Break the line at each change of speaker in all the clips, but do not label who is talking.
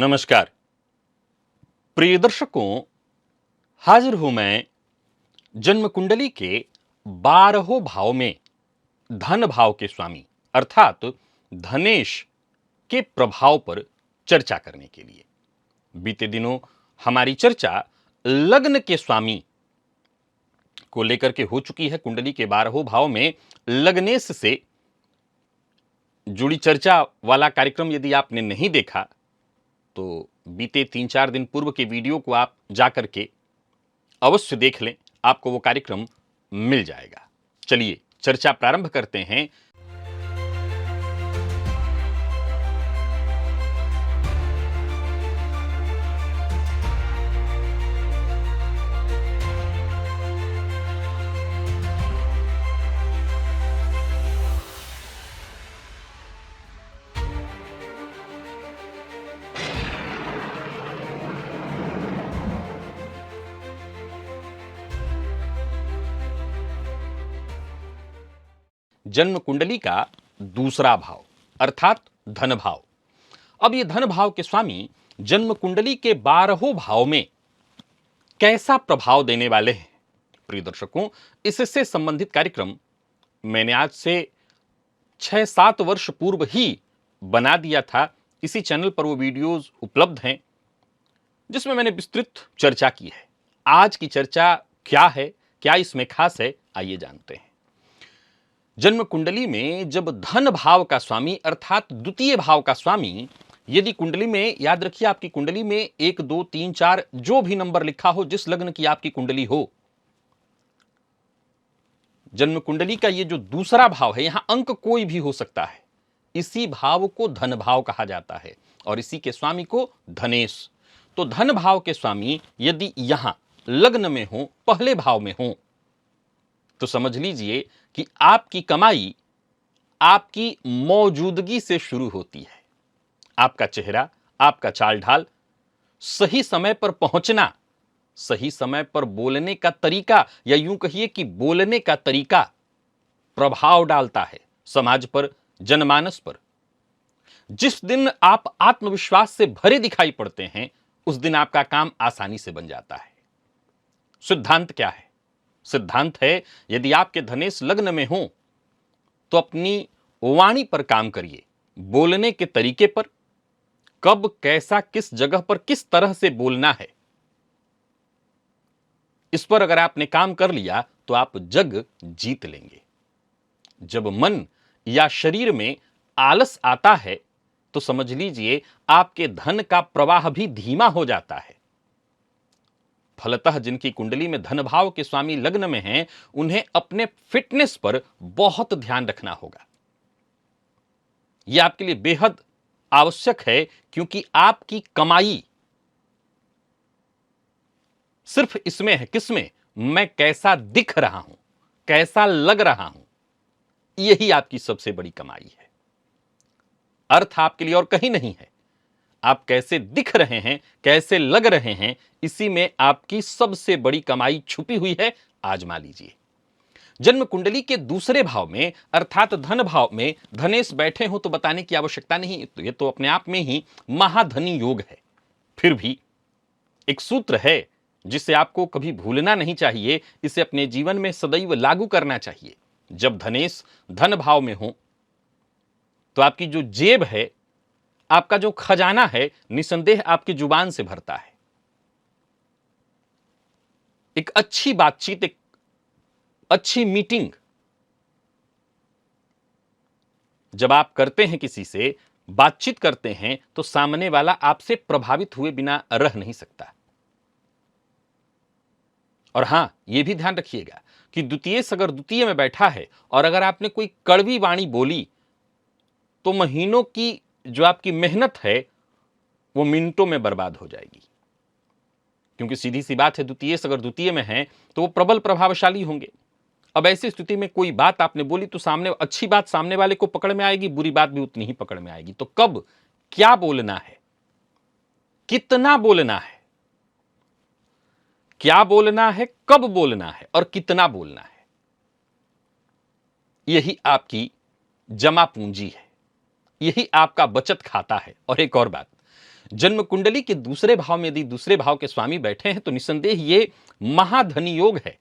नमस्कार प्रिय दर्शकों, हाजिर हूं मैं जन्म कुंडली के 12 भाव में धन भाव के स्वामी अर्थात धनेश के प्रभाव पर चर्चा करने के लिए। बीते दिनों हमारी चर्चा लग्न के स्वामी को लेकर के हो चुकी है। कुंडली के 12 भाव में लग्नेश से जुड़ी चर्चा वाला कार्यक्रम यदि आपने नहीं देखा तो बीते 3-4 दिन पूर्व के वीडियो को आप जाकर के अवश्य देख लें, आपको वो कार्यक्रम मिल जाएगा। चलिए चर्चा प्रारंभ करते हैं। जन्म कुंडली का दूसरा भाव अर्थात धन भाव। अब ये धन भाव के स्वामी जन्म कुंडली के 12 भाव में कैसा प्रभाव देने वाले हैं? प्रिय दर्शकों, इससे संबंधित कार्यक्रम मैंने आज से 6-7 वर्ष पूर्व ही बना दिया था। इसी चैनल पर वो वीडियोस उपलब्ध हैं जिसमें मैंने विस्तृत चर्चा की है। आज की चर्चा क्या है, क्या इसमें खास है, आइए जानते हैं। जन्म कुंडली में जब धन भाव का स्वामी अर्थात द्वितीय भाव का स्वामी यदि कुंडली में, याद रखिए आपकी कुंडली में 1, 2, 3, 4 जो भी नंबर लिखा हो, जिस लग्न की आपकी कुंडली हो, जन्म कुंडली का ये जो दूसरा भाव है, यहां अंक कोई भी हो सकता है। इसी भाव को धन भाव कहा जाता है और इसी के स्वामी को धनेश। तो धन भाव के स्वामी यदि यहां लग्न में हो, पहले भाव में हो, तो समझ लीजिए कि आपकी कमाई आपकी मौजूदगी से शुरू होती है। आपका चेहरा, आपका चाल ढाल, सही समय पर पहुंचना, सही समय पर बोलने का तरीका, या यूं कहिए कि बोलने का तरीका प्रभाव डालता है समाज पर, जनमानस पर। जिस दिन आप आत्मविश्वास से भरे दिखाई पड़ते हैं, उस दिन आपका काम आसानी से बन जाता है। सिद्धांत क्या है? सिद्धांत है, यदि आपके धनेश लग्न में हो तो अपनी वाणी पर काम करिए, बोलने के तरीके पर, कब, कैसा, किस जगह पर किस तरह से बोलना है, इस पर अगर आपने काम कर लिया तो आप जग जीत लेंगे। जब मन या शरीर में आलस आता है तो समझ लीजिए आपके धन का प्रवाह भी धीमा हो जाता है। फलतः जिनकी कुंडली में धन भाव के स्वामी लग्न में हैं, उन्हें अपने फिटनेस पर बहुत ध्यान रखना होगा। यह आपके लिए बेहद आवश्यक है, क्योंकि आपकी कमाई सिर्फ इसमें है, किसमें? मैं कैसा दिख रहा हूं, कैसा लग रहा हूं, यही आपकी सबसे बड़ी कमाई है। अर्थ आपके लिए और कहीं नहीं है। आप कैसे दिख रहे हैं, कैसे लग रहे हैं, इसी में आपकी सबसे बड़ी कमाई छुपी हुई है। आजमा लीजिए। जन्म कुंडली के दूसरे भाव में अर्थात धन भाव में धनेश बैठे हो तो बताने की आवश्यकता नहीं, तो ये तो अपने आप में ही महाधनी योग है। फिर भी एक सूत्र है जिसे आपको कभी भूलना नहीं चाहिए, इसे अपने जीवन में सदैव लागू करना चाहिए। जब धनेश धन भाव में हो तो आपकी जो जेब है, आपका जो खजाना है, निसंदेह आपकी जुबान से भरता है। एक अच्छी बातचीत, एक अच्छी मीटिंग जब आप करते हैं, किसी से बातचीत करते हैं, तो सामने वाला आपसे प्रभावित हुए बिना रह नहीं सकता। और हां, यह भी ध्यान रखिएगा कि द्वितीय अगर द्वितीय में बैठा है और अगर आपने कोई कड़वी वाणी बोली तो महीनों की जो आपकी मेहनत है वो मिनटों में बर्बाद हो जाएगी। क्योंकि सीधी सी बात है, द्वितीय अगर द्वितीय में है तो वो प्रबल प्रभावशाली होंगे। अब ऐसी स्थिति में कोई बात आपने बोली तो सामने, अच्छी बात सामने वाले को पकड़ में आएगी, बुरी बात भी उतनी ही पकड़ में आएगी। तो कब क्या बोलना है, कितना बोलना है, क्या बोलना है, कब बोलना है और कितना बोलना है, यही आपकी जमा पूंजी है, यही आपका बचत खाता है। और एक और बात, जन्म कुंडली के दूसरे भाव में यदि दूसरे भाव के स्वामी बैठे हैं तो निस्संदेह ये महाधनी योग है।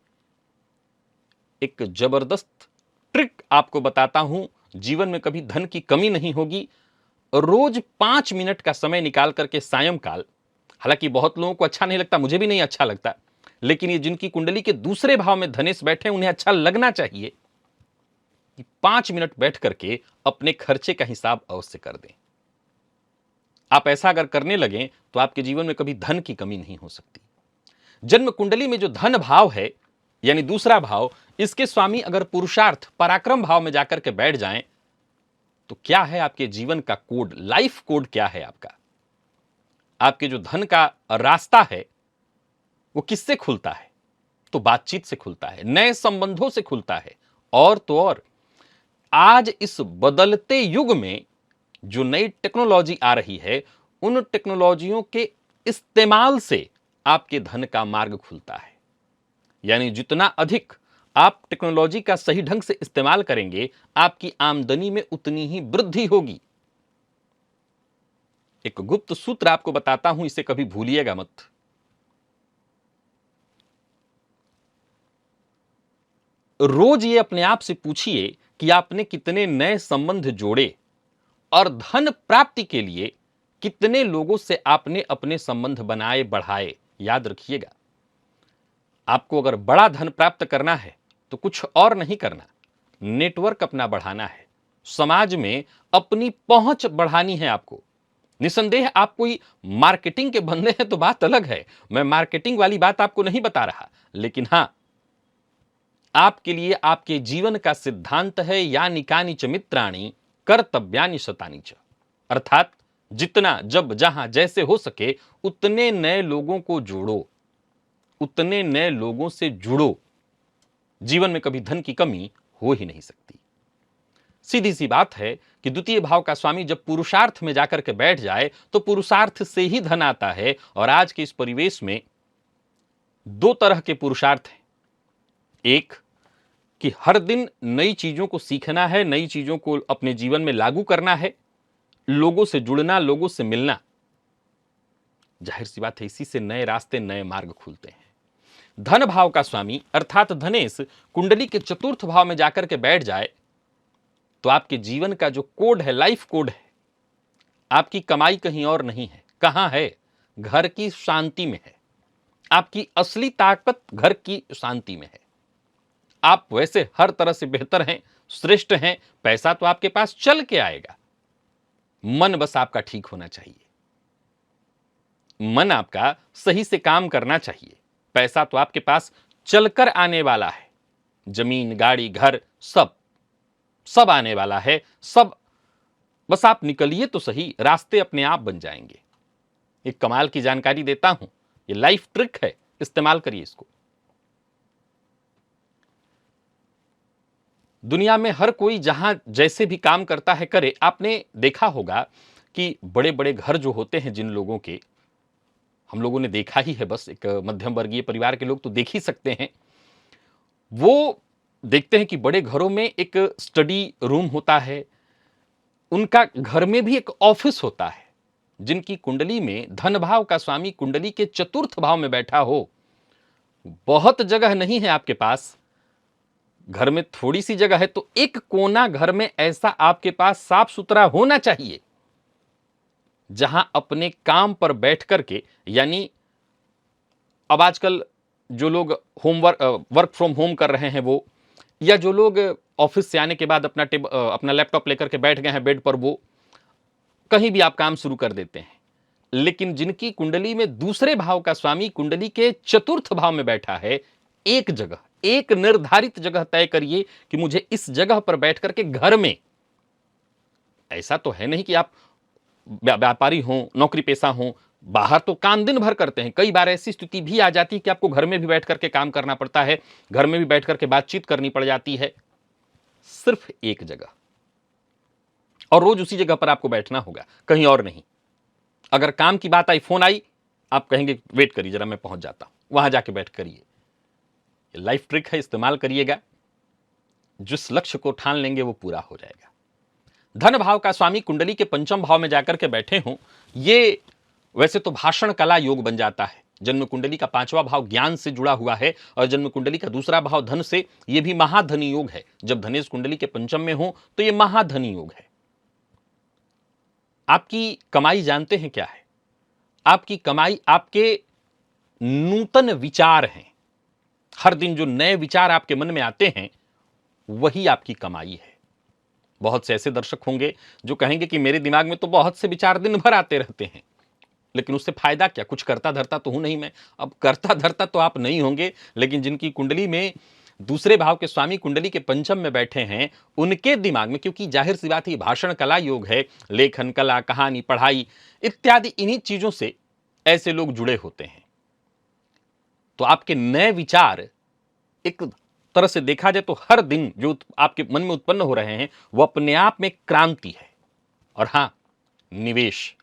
एक जबरदस्त ट्रिक आपको बताता हूं, जीवन में कभी धन की कमी नहीं होगी। रोज 5 मिनट का समय निकाल करके सायंकाल, हालांकि बहुत लोगों को अच्छा नहीं लगता, मुझे भी नहीं अच्छा लगता, लेकिन ये जिनकी कुंडली के दूसरे भाव में धनेश बैठे उन्हें अच्छा लगना चाहिए कि 5 मिनट बैठ करके अपने खर्चे का हिसाब अवश्य कर दें। आप ऐसा अगर करने लगें तो आपके जीवन में कभी धन की कमी नहीं हो सकती। जन्म कुंडली में जो धन भाव है यानी दूसरा भाव, इसके स्वामी अगर पुरुषार्थ पराक्रम भाव में जाकर के बैठ जाएं तो क्या है आपके जीवन का कोड, लाइफ कोड क्या है आपका? आपके जो धन का रास्ता है वो किससे खुलता है? तो बातचीत से खुलता है, नए संबंधों से खुलता है। और तो और आज इस बदलते युग में जो नई टेक्नोलॉजी आ रही है, उन टेक्नोलॉजियों के इस्तेमाल से आपके धन का मार्ग खुलता है। यानी जितना अधिक आप टेक्नोलॉजी का सही ढंग से इस्तेमाल करेंगे, आपकी आमदनी में उतनी ही वृद्धि होगी। एक गुप्त सूत्र आपको बताता हूं, इसे कभी भूलिएगा मत। रोज ये अपने आप से पूछिए कि आपने कितने नए संबंध जोड़े और धन प्राप्ति के लिए कितने लोगों से आपने अपने संबंध बनाए बढ़ाए। याद रखिएगा, आपको अगर बड़ा धन प्राप्त करना है तो कुछ और नहीं करना, नेटवर्क अपना बढ़ाना है, समाज में अपनी पहुंच बढ़ानी है आपको। निसंदेह आप कोई मार्केटिंग के बंदे हैं तो बात अलग है, मैं मार्केटिंग वाली बात आपको नहीं बता रहा, लेकिन हां, आपके लिए आपके जीवन का सिद्धांत है यानी कानि च मित्राणि कर्तव्यानि शतानि च, अर्थात जितना जब जहां जैसे हो सके उतने नए लोगों को जोड़ो, उतने नए लोगों से जुड़ो। जीवन में कभी धन की कमी हो ही नहीं सकती। सीधी सी बात है कि द्वितीय भाव का स्वामी जब पुरुषार्थ में जाकर के बैठ जाए तो पुरुषार्थ से ही धन आता है। और आज के इस परिवेश में दो तरह के पुरुषार्थ हैं। एक कि हर दिन नई चीजों को सीखना है, नई चीजों को अपने जीवन में लागू करना है, लोगों से जुड़ना, लोगों से मिलना। जाहिर सी बात है, इसी से नए रास्ते, नए मार्ग खुलते हैं। धन भाव का स्वामी अर्थात धनेश कुंडली के चतुर्थ भाव में जाकर के बैठ जाए तो आपके जीवन का जो कोड है, लाइफ कोड है, आपकी कमाई कहीं और नहीं है। कहां है? घर की शांति में है। आपकी असली ताकत घर की शांति में है। आप वैसे हर तरह से बेहतर हैं, श्रेष्ठ हैं, पैसा तो आपके पास चल के आएगा, मन बस आपका ठीक होना चाहिए। मन आपका सही से काम करना चाहिए। पैसा तो आपके पास चलकर आने वाला है, जमीन, गाड़ी, घर, सब आने वाला है। सब बस आप निकलिए तो सही, रास्ते अपने आप बन जाएंगे। एक कमाल की जानकारी देता हूं, ये लाइफ ट्रिक है, इस्तेमाल करिए इसको। दुनिया में हर कोई जहां जैसे भी काम करता है करे। आपने देखा होगा कि बड़े बड़े घर जो होते हैं जिन लोगों के, हम लोगों ने देखा ही है, बस एक मध्यम वर्गीय परिवार के लोग तो देख ही सकते हैं, वो देखते हैं कि बड़े घरों में एक स्टडी रूम होता है, उनका घर में भी एक ऑफिस होता है। जिनकी कुंडली में धन भाव का स्वामी कुंडली के चतुर्थ भाव में बैठा हो, बहुत जगह नहीं है आपके पास, घर में थोड़ी सी जगह है, तो एक कोना घर में ऐसा आपके पास साफ सुथरा होना चाहिए जहां अपने काम पर बैठ करके, यानी अब आजकल जो लोग वर्क फ्रॉम होम कर रहे हैं वो, या जो लोग ऑफिस से आने के बाद अपना लैपटॉप लेकर के बैठ गए हैं बेड पर, वो कहीं भी आप काम शुरू कर देते हैं। लेकिन जिनकी कुंडली में दूसरे भाव का स्वामी कुंडली के चतुर्थ भाव में बैठा है, एक जगह, एक निर्धारित जगह तय करिए कि मुझे इस जगह पर बैठ करके घर में, ऐसा तो है नहीं कि आप व्यापारी हों, नौकरी पेशा हों, बाहर तो काम दिन भर करते हैं। कई बार ऐसी स्थिति भी आ जाती है कि आपको घर में भी बैठ करके काम करना पड़ता है, घर में भी बैठ करके बातचीत करनी पड़ जाती है। सिर्फ एक जगह, और रोज उसी जगह पर आपको बैठना होगा, कहीं और नहीं। अगर काम की बात आई, फोन आई, आप कहेंगे वेट करिए जरा, मैं पहुंच जाता हूं, वहां जाके बैठ करिए। लाइफ ट्रिक है, इस्तेमाल करिएगा। जिस लक्ष्य को ठान लेंगे वो पूरा हो जाएगा। धन भाव का स्वामी कुंडली के पंचम भाव में जाकर के बैठे हों, ये वैसे तो भाषण कला योग बन जाता है। जन्म कुंडली का 5वां भाव ज्ञान से जुड़ा हुआ है और जन्म कुंडली का दूसरा भाव धन से, यह भी महाधनी योग है। जब धनेश कुंडली के पंचम में हो तो यह महाधनी योग है। आपकी कमाई जानते हैं क्या है? आपकी कमाई आपके नूतन विचार हैं। हर दिन जो नए विचार आपके मन में आते हैं वही आपकी कमाई है। बहुत से ऐसे दर्शक होंगे जो कहेंगे कि मेरे दिमाग में तो बहुत से विचार दिन भर आते रहते हैं, लेकिन उससे फायदा क्या? कुछ करता धरता तो हूं नहीं मैं। अब करता धरता तो आप नहीं होंगे, लेकिन जिनकी कुंडली में दूसरे भाव के स्वामी कुंडली के पंचम में बैठे हैं, उनके दिमाग में, क्योंकि जाहिर सी बात है भाषण कला योग है, लेखन कला, कहानी, पढ़ाई इत्यादि इन्हीं चीजों से ऐसे लोग जुड़े होते हैं। तो आपके नए विचार, एक तरह से देखा जाए तो हर दिन जो आपके मन में उत्पन्न हो रहे हैं वो अपने आप में क्रांति है। और हां, निवेश,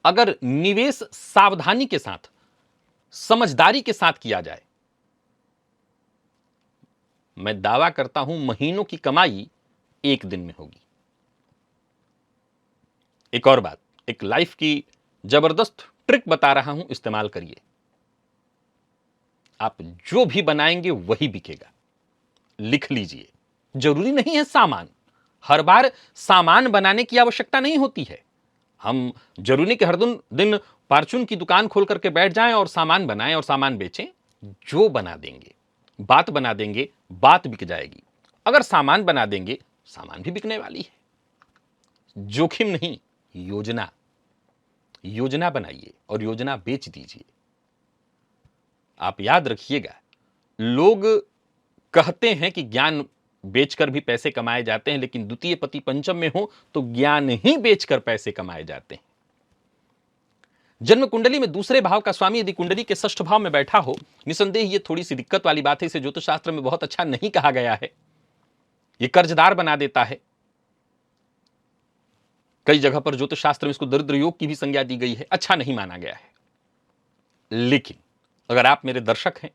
अगर निवेश सावधानी के साथ, समझदारी के साथ किया जाए, मैं दावा करता हूं महीनों की कमाई एक दिन में होगी। एक और बात, एक लाइफ की जबरदस्त ट्रिक बता रहा हूं, इस्तेमाल करिए। आप जो भी बनाएंगे वही बिकेगा। लिख लीजिए। जरूरी नहीं है सामान, हर बार सामान बनाने की आवश्यकता नहीं होती है। हम जरूरी नहीं कि हर दिन फार्चून की दुकान खोल करके बैठ जाएं और सामान बनाएं और सामान बेचें। जो बना देंगे, बात बना देंगे, बात बिक जाएगी। अगर सामान बना देंगे, सामान भी बिकने वाली है। जोखिम नहीं, योजना। योजना बनाइए और योजना बेच दीजिए। आप याद रखिएगा, लोग कहते हैं कि ज्ञान बेचकर भी पैसे कमाए जाते हैं, लेकिन द्वितीय पति पंचम में हो तो ज्ञान ही बेचकर पैसे कमाए जाते हैं। जन्म कुंडली में दूसरे भाव का स्वामी यदि कुंडली के षष्ठ भाव में बैठा हो, निसंदेह ये थोड़ी सी दिक्कत वाली बात है। इसे ज्योतिष शास्त्र में बहुत अच्छा नहीं कहा गया है। ये कर्जदार बना देता है। कई जगह पर ज्योतिष शास्त्र में इसको दरिद्र योग की भी संज्ञा दी गई है, अच्छा नहीं माना गया है। लेकिन अगर आप मेरे दर्शक हैं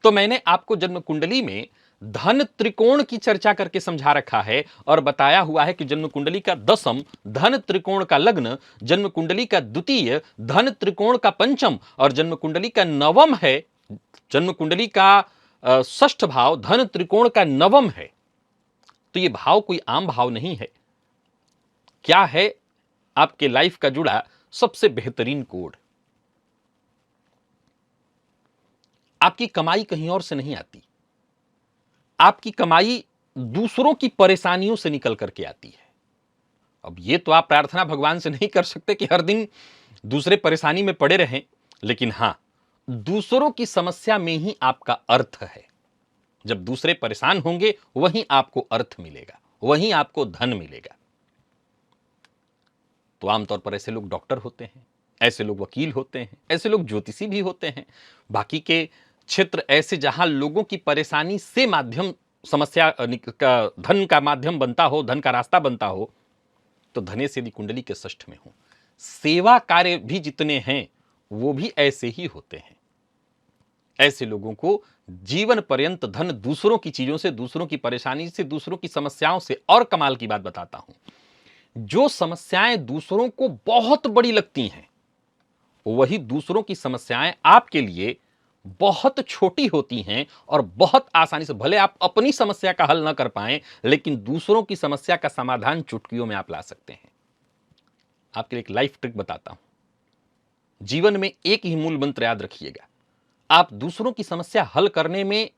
तो मैंने आपको जन्म कुंडली में धन त्रिकोण की चर्चा करके समझा रखा है और बताया हुआ है कि जन्म कुंडली का 10म धन त्रिकोण का लग्न, जन्म कुंडली का द्वितीय धन त्रिकोण का पंचम और जन्म कुंडली का 9वां है, जन्म कुंडली का षष्ठ भाव धन त्रिकोण का 9वां है। तो यह भाव कोई आम भाव नहीं है। क्या है? आपके लाइफ का जुड़ा सबसे बेहतरीन कोड। आपकी कमाई कहीं और से नहीं आती। आपकी कमाई दूसरों की परेशानियों से निकल करके आती है। अब ये तो आप प्रार्थना भगवान से नहीं कर सकते कि हर दिन दूसरे परेशानी में पड़े रहें, लेकिन हां, दूसरों की समस्या में ही आपका अर्थ है। जब दूसरे परेशान होंगे वहीं आपको अर्थ मिलेगा, वहीं आपको धन मिलेगा। तो आमतौर पर ऐसे लोग डॉक्टर होते हैं, ऐसे लोग वकील होते हैं, ऐसे लोग ज्योतिषी भी होते हैं। बाकी के क्षेत्र ऐसे जहां लोगों की परेशानी से माध्यम, समस्या का धन का माध्यम बनता हो, धन का रास्ता बनता हो, तो धनेश यदि कुंडली के षष्ठ में हो। सेवा कार्य भी जितने हैं वो भी ऐसे ही होते हैं। ऐसे लोगों को जीवन पर्यंत धन दूसरों की चीजों से, दूसरों की परेशानी से, दूसरों की समस्याओं से। और कमाल की बात बताता हूं, जो समस्याएं दूसरों को बहुत बड़ी लगती हैं, वही दूसरों की समस्याएं आपके लिए बहुत छोटी होती हैं और बहुत आसानी से, भले आप अपनी समस्या का हल ना कर पाएं, लेकिन दूसरों की समस्या का समाधान चुटकियों में आप ला सकते हैं। आपके लिए एक लाइफ ट्रिक बताता हूं। जीवन में एक ही मूल मंत्र याद रखिएगा, आप दूसरों की समस्या हल करने में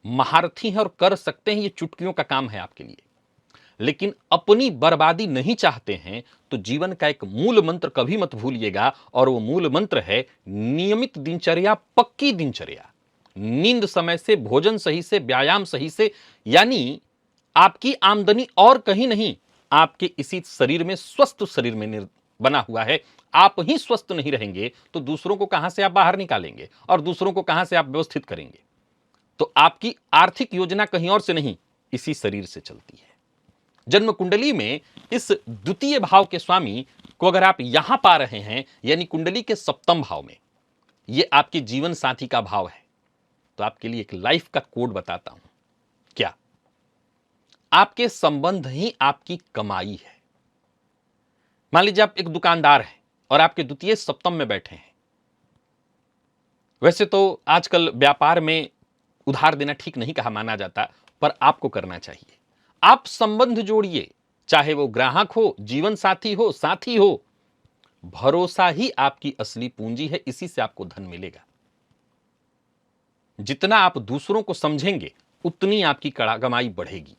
महारथी हैं और कर सकते हैं, ये चुटकियों का काम है आपके लिए। लेकिन अपनी बर्बादी नहीं चाहते हैं तो जीवन का एक मूल मंत्र कभी मत भूलिएगा, और वो मूल मंत्र है नियमित दिनचर्या, पक्की दिनचर्या। नींद समय से, भोजन सही से, व्यायाम सही से। यानी आपकी आमदनी और कहीं नहीं, आपके इसी शरीर में, स्वस्थ शरीर में बना हुआ है। आप ही स्वस्थ नहीं रहेंगे तो दूसरों को कहां से आप बाहर निकालेंगे और दूसरों को कहां से आप व्यवस्थित करेंगे? तो आपकी आर्थिक योजना कहीं और से नहीं, इसी शरीर से चलती है। जन्म कुंडली में इस द्वितीय भाव के स्वामी को अगर आप यहां पा रहे हैं, यानी कुंडली के 7वें भाव में, यह आपके जीवन साथी का भाव है, तो आपके लिए एक लाइफ का कोड बताता हूं। क्या? आपके संबंध ही आपकी कमाई है। मान लीजिए आप एक दुकानदार हैं और आपके द्वितीय सप्तम में बैठे हैं। वैसे तो आजकल व्यापार में उधार देना ठीक नहीं कहा माना जाता, पर आपको करना चाहिए। आप संबंध जोड़िए, चाहे वो ग्राहक हो, जीवन साथी हो। भरोसा ही आपकी असली पूंजी है, इसी से आपको धन मिलेगा। जितना आप दूसरों को समझेंगे उतनी आपकी कमाई बढ़ेगी।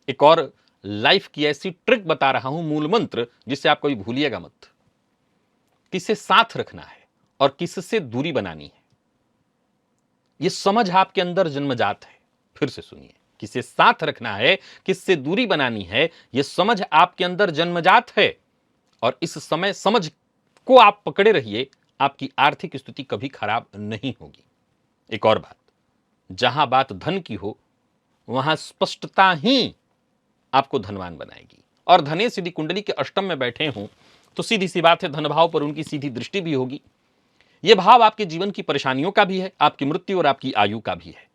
एक और लाइफ की ऐसी ट्रिक बता रहा हूं, मूल मंत्र, जिसे आप कभी भूलिएगा मत। किसे साथ रखना है और किससे दूरी बनानी है, यह समझ आपके अंदर जन्मजात है। फिर से सुनिए, किसे साथ रखना है, किससे दूरी बनानी है, यह समझ आपके अंदर जन्मजात है। और इस समय समझ को आप पकड़े रहिए, आपकी आर्थिक स्थिति कभी खराब नहीं होगी। एक और बात, जहां बात धन की हो वहां स्पष्टता ही आपको धनवान बनाएगी। और धनेश यदि कुंडली के अष्टम में बैठे हों तो सीधी सी बात है, धन भाव पर उनकी सीधी दृष्टि भी होगी। यह भाव आपके जीवन की परेशानियों का भी है, आपकी मृत्यु और आपकी आयु का भी है।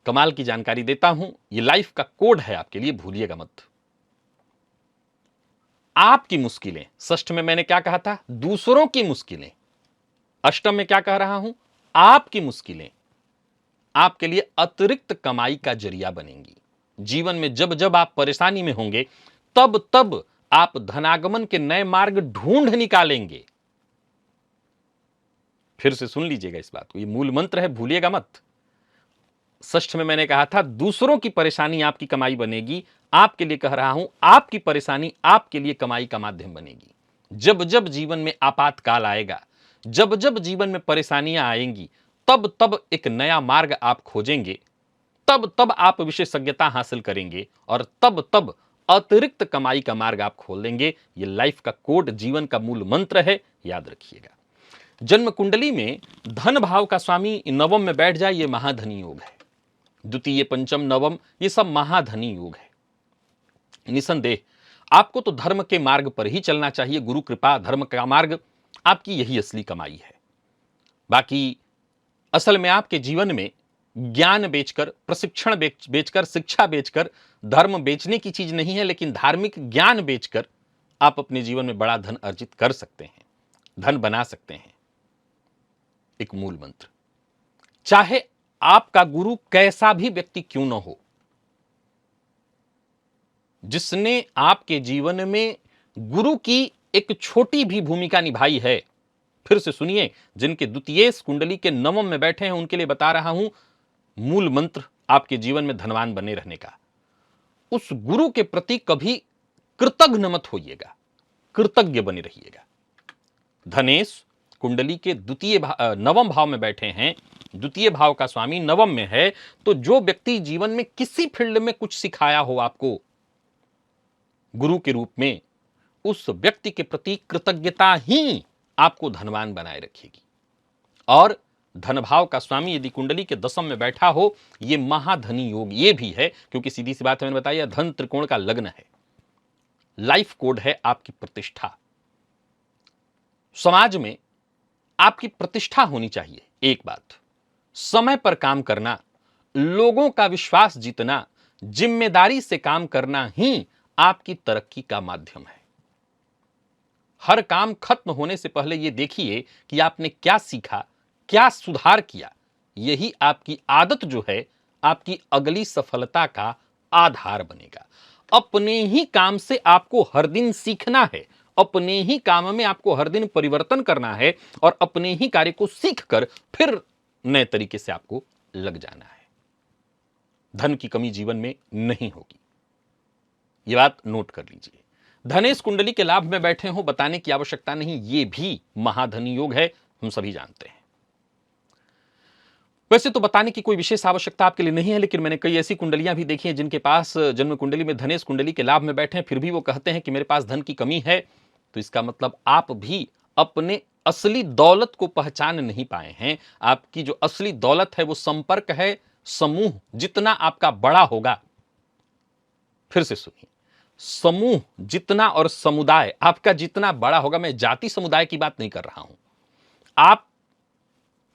कमाल की जानकारी देता हूं, यह लाइफ का कोड है आपके लिए, भूलिएगा मत। आपकी मुश्किलें, षष्ठ में मैंने क्या कहा था, दूसरों की मुश्किलें। अष्टम में क्या कह रहा हूं, आपकी मुश्किलें आपके लिए अतिरिक्त कमाई का जरिया बनेंगी। जीवन में जब जब आप परेशानी में होंगे, तब तब आप धनागमन के नए मार्ग ढूंढ निकालेंगे। फिर से सुन लीजिएगा इस बात को, ये मूल मंत्र है, भूलिएगा मत। षष्ठ में मैंने कहा था, दूसरों की परेशानी आपकी कमाई बनेगी। आपके लिए कह रहा हूं, आपकी परेशानी आपके लिए कमाई का माध्यम बनेगी। जब जब जीवन में आपातकाल आएगा, जब जब जीवन में परेशानियां आएंगी, तब तब एक नया मार्ग आप खोजेंगे, तब तब आप विशेषज्ञता हासिल करेंगे और तब तब अतिरिक्त कमाई का मार्ग आप खोल देंगे। यह लाइफ का कोड, जीवन का मूल मंत्र है, याद रखिएगा। जन्म कुंडली में धन भाव का स्वामी नवम में बैठ जाए, यह महाधनी योग है। द्वितीय, पंचम, नवम, ये सब महाधनी योग है। निसंदेह आपको तो धर्म के मार्ग पर ही चलना चाहिए। गुरु कृपा, धर्म का मार्ग आपकी यही असली कमाई है। बाकी असल में आपके जीवन में ज्ञान बेचकर, प्रशिक्षण बेचकर, शिक्षा बेचकर, धर्म बेचने की चीज नहीं है, लेकिन धार्मिक ज्ञान बेचकर आप अपने जीवन में बड़ा धन अर्जित कर सकते हैं, धन बना सकते हैं। एक मूल मंत्र, चाहे आपका गुरु कैसा भी व्यक्ति क्यों न हो, जिसने आपके जीवन में गुरु की एक छोटी भी भूमिका निभाई है। फिर से सुनिए, जिनके द्वितीय कुंडली के नवम में बैठे हैं उनके लिए बता रहा हूं मूल मंत्र आपके जीवन में धनवान बने रहने का। उस गुरु के प्रति कभी कृतज्ञ मत होइएगा, कृतज्ञ बने रहिएगा। धनेश कुंडली के नवम भाव में बैठे हैं, द्वितीय भाव का स्वामी नवम में है, तो जो व्यक्ति जीवन में किसी फील्ड में कुछ सिखाया हो आपको गुरु के रूप में, उस व्यक्ति के प्रति कृतज्ञता ही आपको धनवान बनाए रखेगी। और धन भाव का स्वामी यदि कुंडली के दसम में बैठा हो, यह महाधनी योग ये भी है, क्योंकि सीधी सी बात मैंने बताया, धन त्रिकोण का लग्न है। लाइफ कोड है आपकी प्रतिष्ठा। समाज में आपकी प्रतिष्ठा होनी चाहिए। एक बात, समय पर काम करना, लोगों का विश्वास जीतना, जिम्मेदारी से काम करना ही आपकी तरक्की का माध्यम है। हर काम खत्म होने से पहले यह देखिए कि आपने क्या सीखा, क्या सुधार किया। यही आपकी आदत जो है, आपकी अगली सफलता का आधार बनेगा। अपने ही काम से आपको हर दिन सीखना है, अपने ही काम में आपको हर दिन परिवर्तन करना है और अपने ही कार्य को सीखकर फिर नए तरीके से आपको लग जाना है। धन की कमी जीवन में नहीं होगी, यह बात नोट कर लीजिए। धनेश कुंडली के लाभ में बैठे हो, बताने की आवश्यकता नहीं, यह भी महाधनी योग है, हम सभी जानते हैं। वैसे तो बताने की कोई विशेष आवश्यकता आपके लिए नहीं है, लेकिन मैंने कई ऐसी कुंडलियां भी देखी हैं जिनके पास जन्म कुंडली में धनेश कुंडली के लाभ में बैठे हैं, फिर भी वो कहते हैं कि मेरे पास धन की कमी है। तो इसका मतलब आप भी अपने असली दौलत को पहचान नहीं पाए हैं। आपकी जो असली दौलत है वो संपर्क है, समूह जितना आपका बड़ा होगा। फिर से सुनिए, समूह जितना और समुदाय आपका जितना बड़ा होगा, मैं जाति समुदाय की बात नहीं कर रहा हूं, आप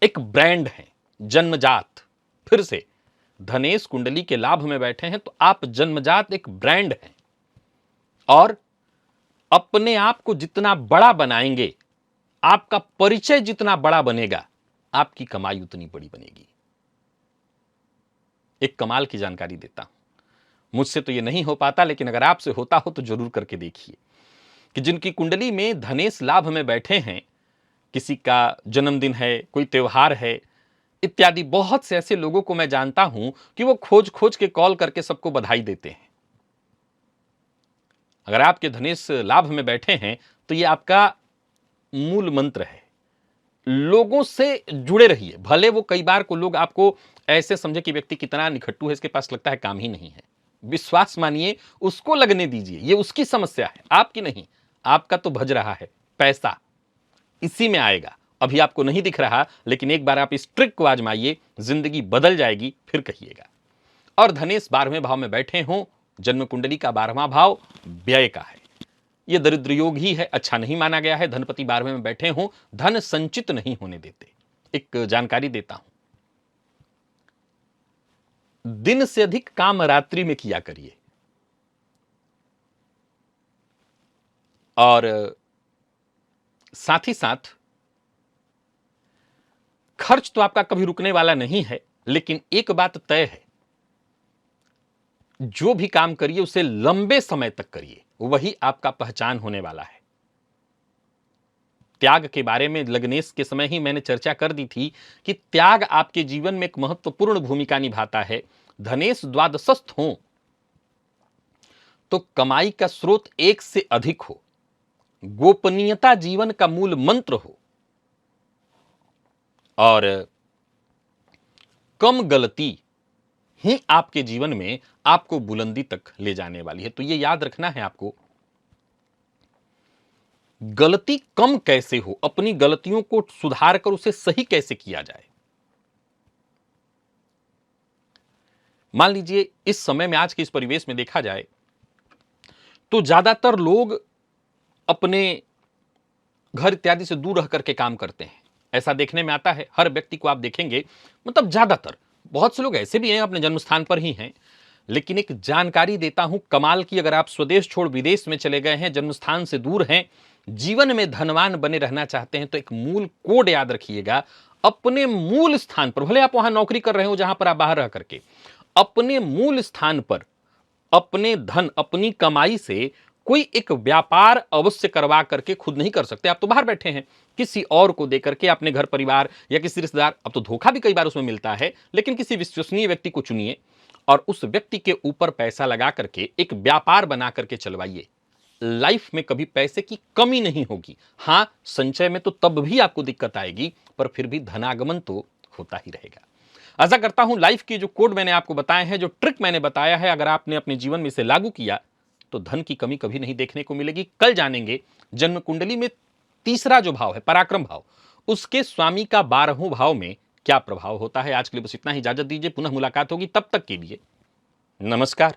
एक ब्रांड हैं, जन्मजात। फिर से धनेश कुंडली के लाभ में बैठे हैं तो आप जन्मजात एक ब्रांड हैं और अपने आप को जितना बड़ा बनाएंगे, आपका परिचय जितना बड़ा बनेगा, आपकी कमाई उतनी बड़ी बनेगी। एक कमाल की जानकारी देता हूं, मुझसे तो यह नहीं हो पाता, लेकिन अगर आपसे होता हो तो जरूर करके देखिए कि जिनकी कुंडली में धनेश लाभ में बैठे हैं, किसी का जन्मदिन है, कोई त्योहार है इत्यादि, बहुत से ऐसे लोगों को मैं जानता हूं कि वो खोज खोज के कॉल करके सबको बधाई देते हैं। अगर आपके धनेश लाभ में बैठे हैं तो ये आपका मूल मंत्र है। लोगों से जुड़े रहिए, भले वो कई बार को लोग आपको ऐसे समझे कि व्यक्ति कितना निखट्टू है, इसके पास लगता है काम ही नहीं है। विश्वास मानिए, उसको लगने दीजिए, ये उसकी समस्या है, आपकी नहीं। आपका तो भज रहा है पैसा, इसी में आएगा। अभी आपको नहीं दिख रहा, लेकिन एक बार आप इस ट्रिक को आजमाइए, जिंदगी बदल जाएगी, फिर कहिएगा। और धनेश 12वें भाव में बैठे हों, जन्म कुंडली का 12वां भाव व्यय का है, यह दरिद्र योग ही है, अच्छा नहीं माना गया है। धनपति 12वें में बैठे हों, धन संचित नहीं होने देते। एक जानकारी देता हूं, दिन से अधिक काम रात्रि में किया करिए, और साथ ही साथ खर्च तो आपका कभी रुकने वाला नहीं है, लेकिन एक बात तय है, जो भी काम करिए उसे लंबे समय तक करिए, वही आपका पहचान होने वाला है। त्याग के बारे में लग्नेश के समय ही मैंने चर्चा कर दी थी कि त्याग आपके जीवन में एक महत्वपूर्ण भूमिका निभाता है। धनेश द्वादशस्थ हो तो कमाई का स्रोत एक से अधिक हो, गोपनीयता जीवन का मूल मंत्र हो, और कम गलती ही आपके जीवन में आपको बुलंदी तक ले जाने वाली है। तो यह याद रखना है आपको, गलती कम कैसे हो, अपनी गलतियों को सुधार कर उसे सही कैसे किया जाए। मान लीजिए इस समय में, आज के इस परिवेश में देखा जाए तो ज्यादातर लोग अपने घर इत्यादि से दूर रह करके काम करते हैं, ऐसा देखने में आता है। हर व्यक्ति को आप देखेंगे, मतलब ज्यादातर, बहुत से लोग ऐसे भी हैं अपने जन्म स्थान पर ही हैं। लेकिन एक जानकारी देता हूं कमाल की, अगर आप स्वदेश छोड़ विदेश में चले गए हैं, जन्म स्थान से दूर हैं, जीवन में धनवान बने रहना चाहते हैं, तो एक मूल कोड याद रखिएगा, अपने मूल स्थान पर, भले आप वहां नौकरी कर रहे हो जहां पर आप बाहर रह करके, अपने मूल स्थान पर अपने धन, अपनी कमाई से कोई एक व्यापार अवश्य करवा करके, खुद नहीं कर सकते, आप तो बाहर बैठे हैं, किसी और को देकर के, अपने घर परिवार या किसी रिश्तेदार, अब तो धोखा भी कई बार उसमें मिलता है, लेकिन किसी विश्वसनीय व्यक्ति को चुनिए और उस व्यक्ति के ऊपर पैसा लगा करके एक व्यापार बना करके चलवाइए। लाइफ में कभी पैसे की कमी नहीं होगी। हां, संचय में तो तब भी आपको दिक्कत आएगी, पर फिर भी धनागमन तो होता ही रहेगा। आशा करता हूं लाइफ के जो कोड मैंने आपको बताए हैं, जो ट्रिक मैंने बताया है, अगर आपने अपने जीवन में इसे लागू किया तो धन की कमी कभी नहीं देखने को मिलेगी। कल जानेंगे जन्म कुंडली में तीसरा जो भाव है, पराक्रम भाव, उसके स्वामी का 12वें भाव में क्या प्रभाव होता है। आज के लिए बस इतना ही, इजाजत दीजिए, पुनः मुलाकात होगी, तब तक के लिए नमस्कार।